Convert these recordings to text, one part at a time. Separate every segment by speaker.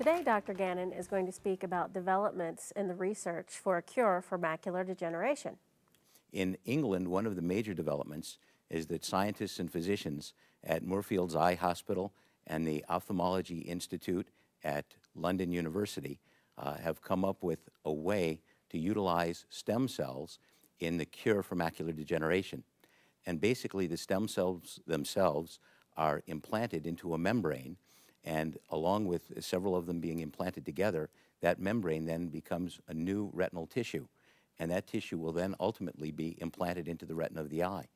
Speaker 1: Today, Dr. Gannon is going to speak about developments in the research for a cure for macular degeneration.
Speaker 2: In England, one of the major developments is that scientists and physicians at Moorfields Eye Hospital and the Ophthalmology Institute at London University have come up with a way to utilize stem cells in the cure for macular degeneration. And basically, the stem cells themselves are implanted into a membrane, and along with several of them being implanted together, that membrane then becomes a new retinal tissue. And that tissue will then ultimately be implanted into the retina of the eye.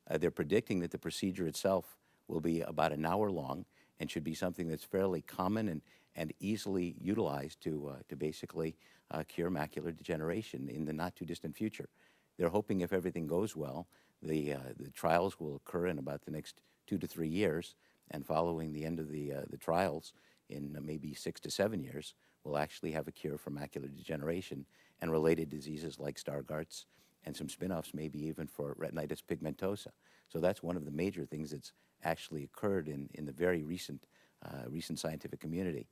Speaker 2: They're predicting that the procedure itself will be about an hour long and should be something that's fairly common and easily utilized to basically cure macular degeneration in the not too distant future. They're hoping, if everything goes well, the trials will occur in about the next 2 to 3 years, and following the end of the trials in maybe 6 to 7 years, we'll actually have a cure for macular degeneration and related diseases like Stargardt's, and some spin-offs maybe even for retinitis pigmentosa. So that's one of the major things that's actually occurred in the very recent scientific community.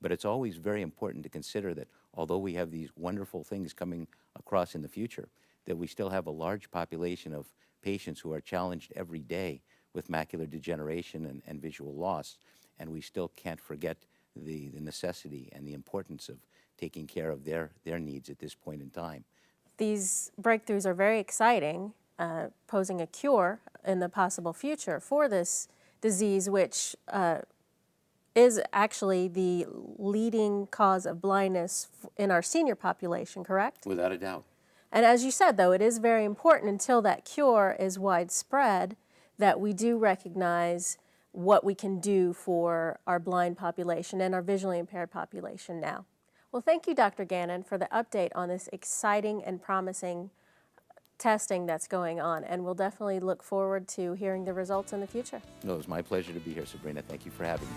Speaker 2: But it's always very important to consider that although we have these wonderful things coming across in the future, that we still have a large population of patients who are challenged every day with macular degeneration and visual loss, and we still can't forget the necessity and the importance of taking care of their needs at this point in time.
Speaker 1: These breakthroughs are very exciting, posing a cure in the possible future for this disease, which is actually the leading cause of blindness in our senior population, correct?
Speaker 2: Without a doubt.
Speaker 1: And as you said, though, it is very important until that cure is widespread that we do recognize what we can do for our blind population and our visually impaired population now. Well, thank you, Dr. Gannon, for the update on this exciting and promising testing that's going on, and we'll definitely look forward to hearing the results in the future.
Speaker 2: No, it was my pleasure to be here, Sabrina. Thank you for having me.